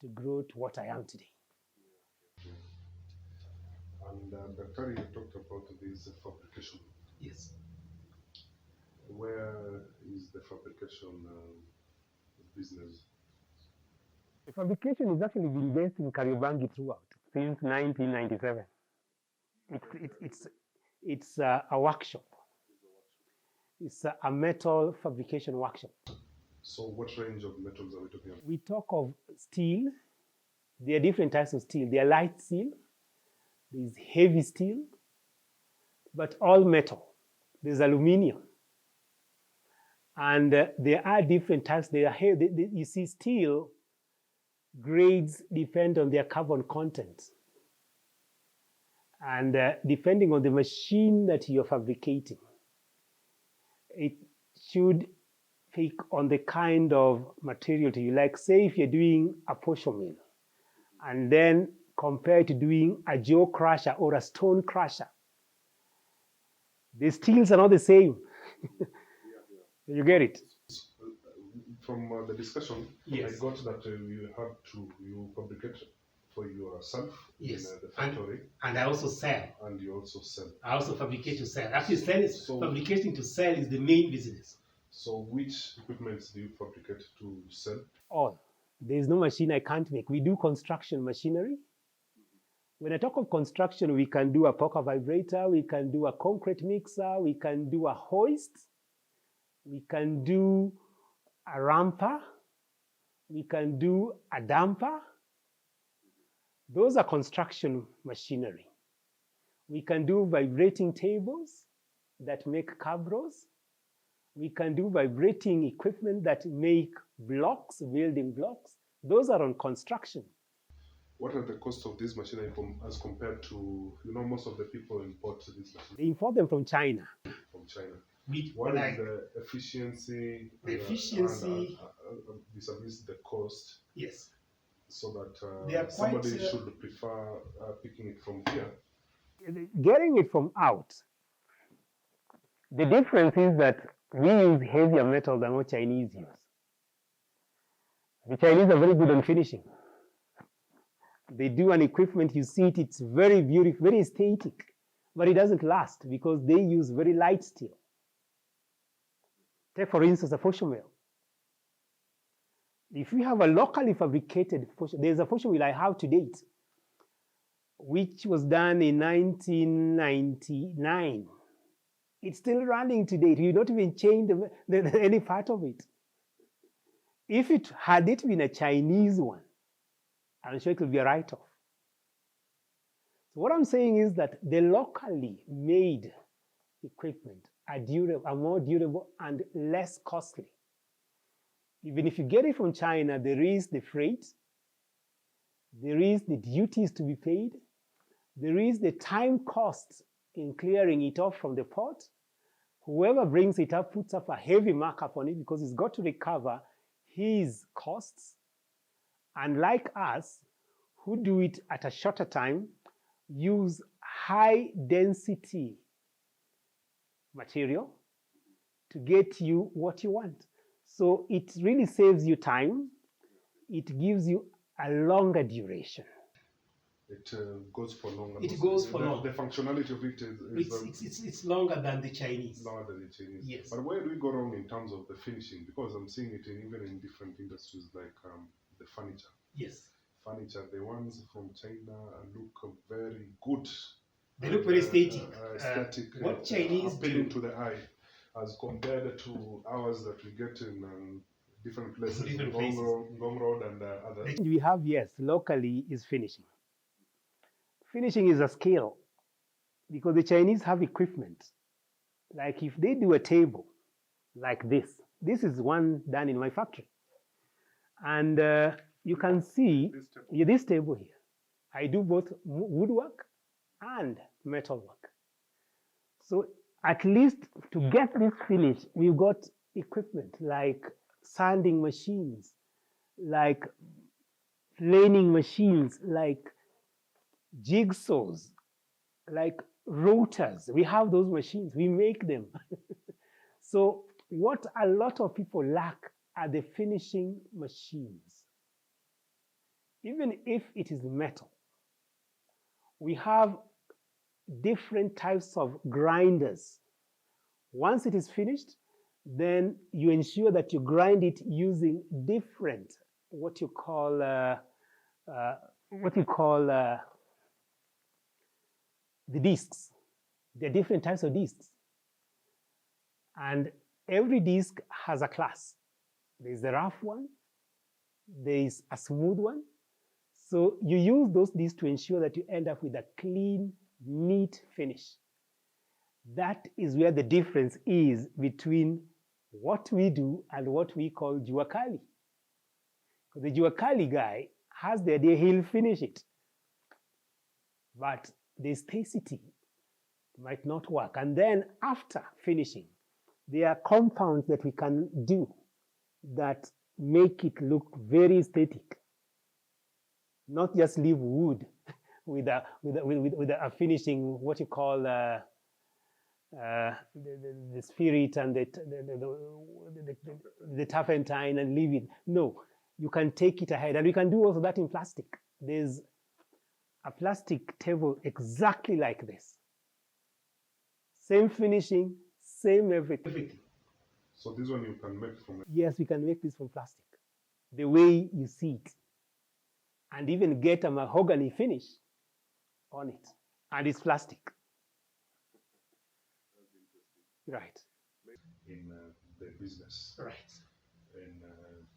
to grow to what I am today. And Dr. you talked about this fabrication. Yes. Where is the fabrication business? The fabrication has actually been based in Kariobangi throughout since 1997. It's a workshop. It's a metal fabrication workshop. So what range of metals are we talking about? We talk of steel. There are different types of steel. There are light steel, there's heavy steel, but all metal. There's aluminium. And there are different types. You see, steel grades depend on their carbon content. And depending on the machine that you're fabricating, it should pick on the kind of material to you. Like, say, if you're doing a portion mill, and then compared to doing a jaw crusher or a stone crusher, the steels are not the same. You get it? From the discussion, Yes. I got that you fabricate for yourself Yes. in the factory. And I also sell. And you also sell. I also fabricate to sell. Actually, fabricating to sell is the main business. So which equipments do you fabricate to sell? All. There's no machine I can't make. We do construction machinery. When I talk of construction, we can do a poker vibrator, we can do a concrete mixer, we can do a hoist, we can do a ramper, we can do a damper. Those are construction machinery. We can do vibrating tables that make cabros. We can do vibrating equipment that make blocks, building blocks. Those are on construction. What are the costs of this machinery as compared to, most of the people import this machinery? They import them from China. From China. What is the efficiency? The efficiency. Vis-a-vis the cost. Yes. So that somebody should prefer picking it from here. Getting it from out. The difference is that we use heavier metal than what Chinese use. The Chinese are very good on finishing. They do an equipment, you see it, it's very beautiful, very aesthetic, but it doesn't last because they use very light steel. Take, for instance, a portion mill. If you have a locally fabricated portion, there's a portion mill I have to date, which was done in 1999. It's still running today. You don't even change any part of it. If it had been a Chinese one, I'm sure it will be a write-off. So what I'm saying is that the locally made equipment are more durable and less costly. Even if you get it from China, there is the freight, there is the duties to be paid, there is the time cost in clearing it off from the port. Whoever brings it up puts up a heavy markup on it because he's got to recover his costs. And like us, who do it at a shorter time, use high density material to get you what you want. So it really saves you time. It gives you a longer duration. It goes for longer. It goes for longer. The functionality of it it's longer than the Chinese. Longer than the Chinese. Yes. But where do we go wrong in terms of the finishing? Because I'm seeing it even in different industries like the furniture. Yes. Furniture, the ones from China look very good. They look very aesthetic. What Chinese appealing to the eye, as compared to ours that we get in different places, Ngong Road and others. We have, yes, locally is finishing. Finishing is a skill because the Chinese have equipment. Like if they do a table like this is one done in my factory. And you can see this table here. I do both woodwork and metalwork. So at least to get this finish, we've got equipment like sanding machines, like planing machines, like jigsaws, like rotors. We have those machines, we make them. So what a lot of people lack are the finishing machines. even if it is metal, we have different types of grinders. Once it is finished, then you ensure that you grind it using different, what you call the discs. There are different types of discs. And every disc has a class. There's a rough one, there's a smooth one. So you use those discs to ensure that you end up with a clean, neat finish. That is where the difference is between what we do and what we call jua kali. The jua kali guy has the idea he'll finish it, but the aestheticity might not work. And then after finishing, there are compounds that we can do that make it look very aesthetic. Not just leave wood with a finishing, what you call the spirit and the turpentine and leave it. No, you can take it ahead. And we can do also that in plastic. There's a plastic table exactly like this. Same finishing, same everything. So this one you can make from it? Yes, we can make this from plastic. The way you see it. And even get a mahogany finish on it. And it's plastic. Right. In the business. Right. In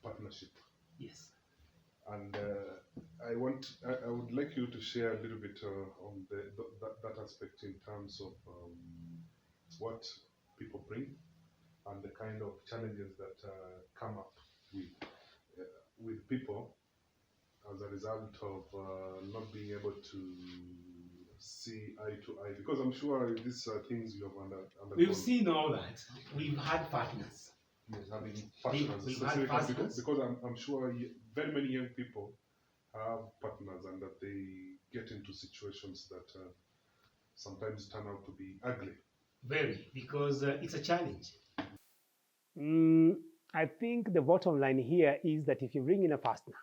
partnership. Yes. And I would like you to share a little bit on that aspect in terms of what people bring and the kind of challenges that come up with people as a result of not being able to see eye to eye. Because I'm sure these are things you have undergone. We've seen all that. We've had partners. Yes, having partners. We've had partners. Because I'm sure very many young people have partners and that they get into situations that sometimes turn out to be ugly. Very, because it's a challenge. I think the bottom line here is that if you bring in a partner,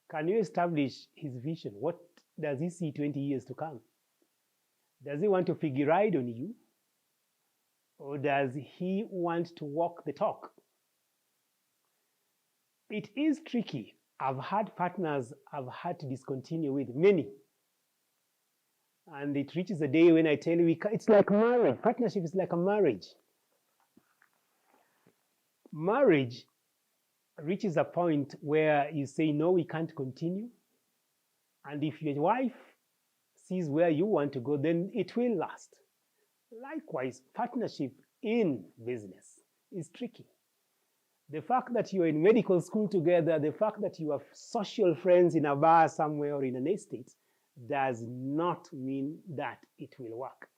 can you establish his vision? What does he see 20 years to come? Does he want to figure ride on you? Or does he want to walk the talk? It is tricky. I've had partners I've had to discontinue with, many. And it reaches a day when I tell you, it's like marriage. Partnership is like a marriage. Marriage reaches a point where you say, no, we can't continue. And if your wife sees where you want to go, then it will last. Likewise, partnership in business is tricky. The fact that you're in medical school together, the fact that you have social friends in a bar somewhere or in an estate, does not mean that it will work.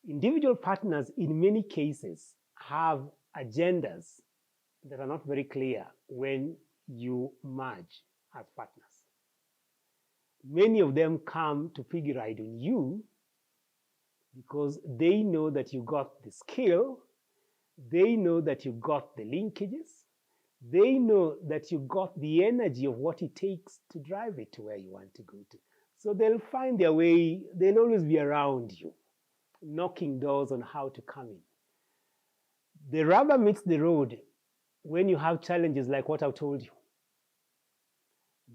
Individual partners, in many cases, have agendas that are not very clear when you merge as partners. Many of them come to figure ride on you because they know that you got the skill, they know that you got the linkages, they know that you got the energy of what it takes to drive it to where you want to go to. So they'll find their way, they'll always be around you, knocking doors on how to come in. The rubber meets the road when you have challenges like what I've told you.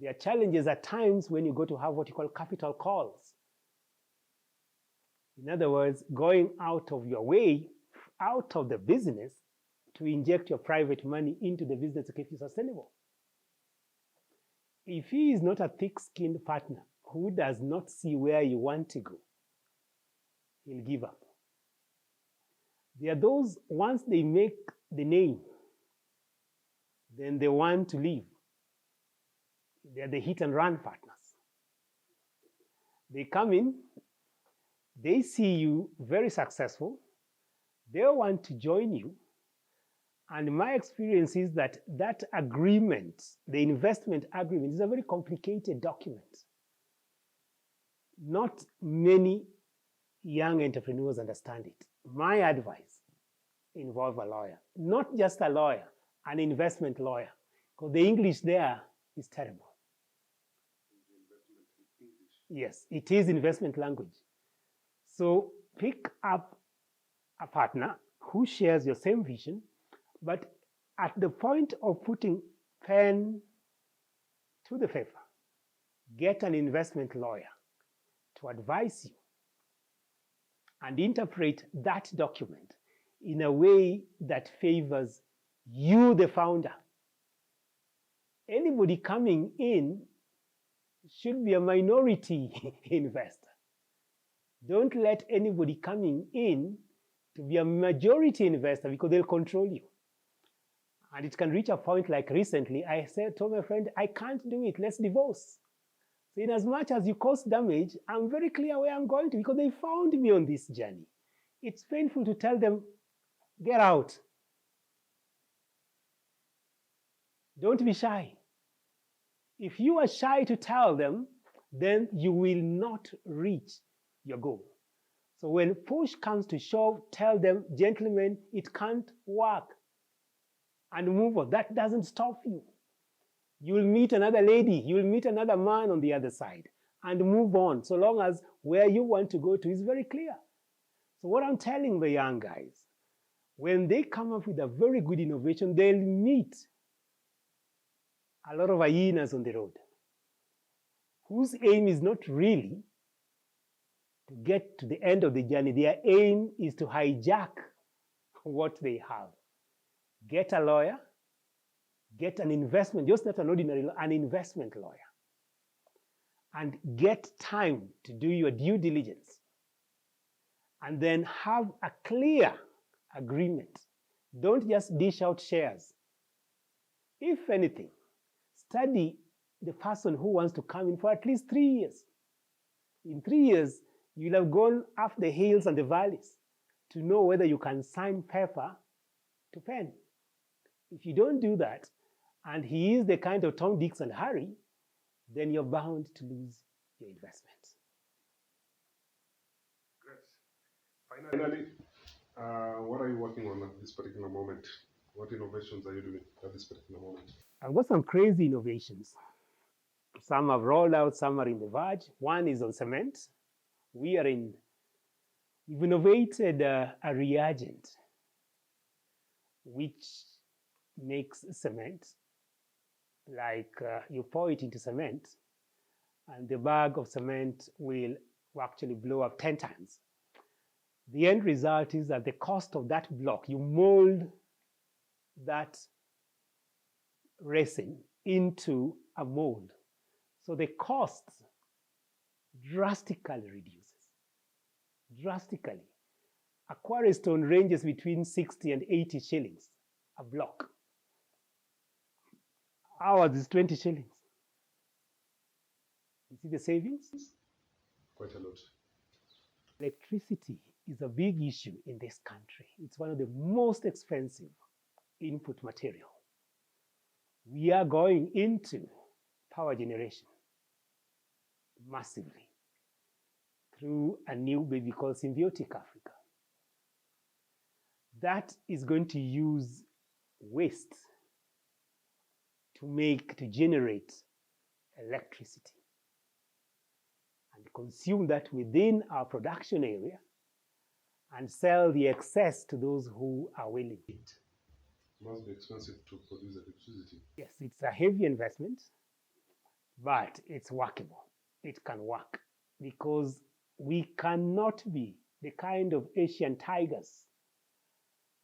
There are challenges at times when you go to have what you call capital calls. In other words, going out of your way, out of the business, to inject your private money into the business to keep you sustainable. If he is not a thick-skinned partner who does not see where you want to go, he'll give up. There are those, once they make the name, then they want to leave. They are the hit-and-run partners. They come in, they see you very successful, they want to join you, and my experience is that that agreement, the investment agreement, is a very complicated document. Not many young entrepreneurs understand it. My advice: involve a lawyer. Not just a lawyer, an investment lawyer. Because the English there is terrible. Yes, it is investment language. So pick up a partner who shares your same vision, but at the point of putting pen to the paper, get an investment lawyer to advise you and interpret that document in a way that favors you, the founder. Anybody coming in should be a minority investor. Don't let anybody coming in to be a majority investor because they'll control you. And it can reach a point like recently, I told my friend, I can't do it, let's divorce. So in as much as you cause damage, I'm very clear where I'm going to because they found me on this journey. It's painful to tell them, get out. Don't be shy. If you are shy to tell them, then you will not reach your goal. So when push comes to shove, tell them, gentlemen, it can't work. And move on. That doesn't stop you. You will meet another lady, you will meet another man on the other side and move on, so long as where you want to go to is very clear. So what I'm telling the young guys, when they come up with a very good innovation, they'll meet a lot of hyenas on the road whose aim is not really to get to the end of the journey. Their aim is to hijack what they have. Get a lawyer, get an investment, just not an ordinary lawyer, an investment lawyer. And get time to do your due diligence. And then have a clear agreement. Don't just dish out shares. If anything, study the person who wants to come in for at least 3 years. In 3 years, you'll have gone up the hills and the valleys to know whether you can sign paper to pen. If you don't do that, and he is the kind of Tom, Dick, and Harry, then you're bound to lose your investment. Great. Finally, what are you working on at this particular moment? What innovations are you doing at this particular moment? I've got some crazy innovations. Some have rolled out, some are in the verge. One is on cement. We've innovated a reagent which makes cement, like you pour it into cement, and the bag of cement will actually blow up 10 times. The end result is that the cost of that block, you mold that resin into a mold. So the cost drastically reduces. Drastically. A quarry stone ranges between 60 and 80 shillings a block. Ours is 20 shillings. You see the savings? Quite a lot. Electricity is a big issue in this country. It's one of the most expensive input material. We are going into power generation massively through a new baby called Symbiotic Africa. That is going to use waste to generate electricity and consume that within our production area and sell the excess to those who are willing. It must be expensive to produce electricity. Yes, it's a heavy investment, but it's workable. It can work because we cannot be the kind of Asian tigers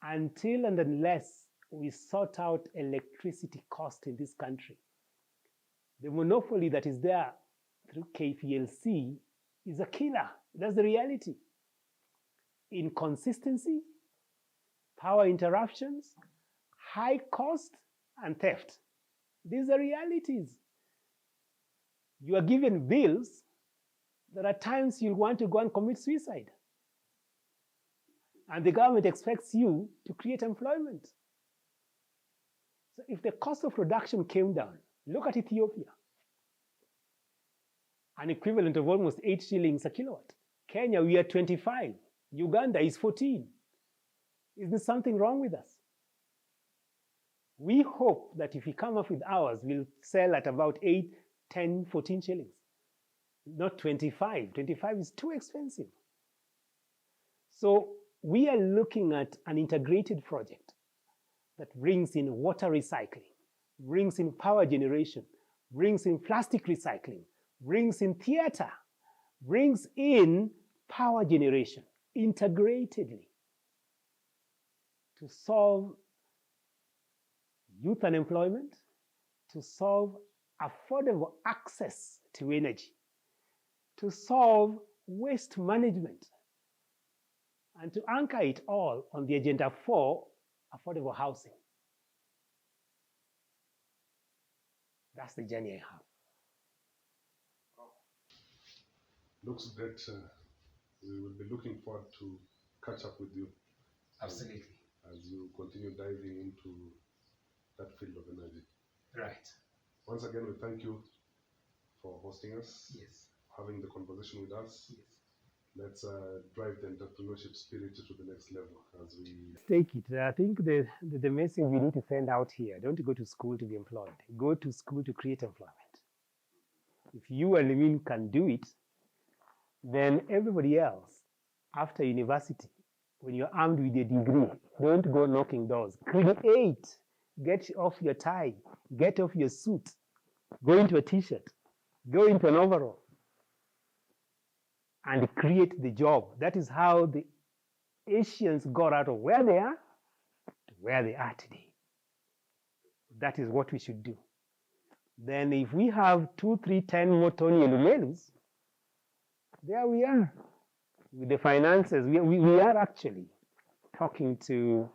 until and unless we sort out electricity cost in this country. The monopoly that is there through KPLC is a killer. That's the reality. Inconsistency, power interruptions, high cost, and theft. These are realities. You are given bills. There are times you'll want to go and commit suicide. And the government expects you to create employment. So if the cost of production came down, look at Ethiopia. An equivalent of almost 8 shillings a kilowatt. Kenya, we are 25. Uganda is 14. Is there something wrong with us? We hope that if we come up with ours, we'll sell at about 8, 10, 14 shillings. Not 25. 25 is too expensive. So we are looking at an integrated project that brings in water recycling, brings in power generation, brings in plastic recycling, brings in theater, brings in power generation integratedly to solve youth unemployment, to solve affordable access to energy, to solve waste management, and to anchor it all on the agenda for affordable housing. That's the journey I have. Looks great. We will be looking forward to catch up with you Absolutely. as you continue diving into that field of energy. Right. Once again, we thank you for hosting us, Yes. having the conversation with us. Yes. Let's drive the entrepreneurship spirit to the next level as we Take it. I think the message we need to send out here, don't go to school to be employed. Go to school to create employment. If you and me can do it, then everybody else, after university, when you're armed with a degree, don't go knocking doors. Create. Get off your tie. Get off your suit. Go into a t-shirt. Go into an overall. And create the job. That is how the Asians got out of where they are to where they are today. That is what we should do. Then if we have 2, 3, 10 more Tony Elumelus, there we are. With the finances, we are actually talking to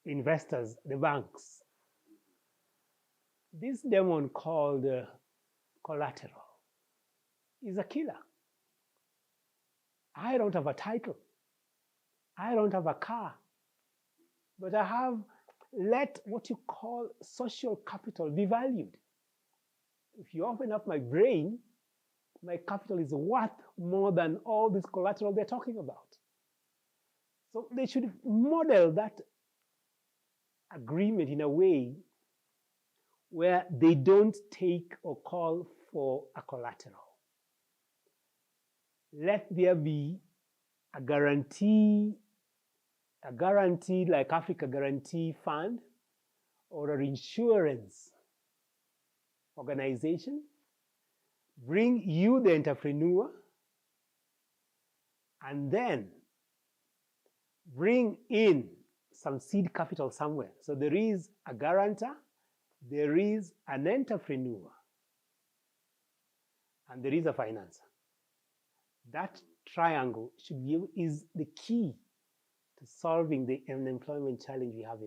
investors, the banks. This demon called collateral is a killer. I don't have a title. I don't have a car. But I have let what you call social capital be valued. If you open up my brain, my capital is worth more than all this collateral they're talking about. So they should model that agreement in a way where they don't take or call for a collateral. Let there be a guarantee like Africa Guarantee Fund or an insurance organization. Bring you, the entrepreneur, and then bring in some seed capital somewhere. So there is a guarantor, there is an entrepreneur, and there is a financer. That triangle is the key to solving the unemployment challenge we have in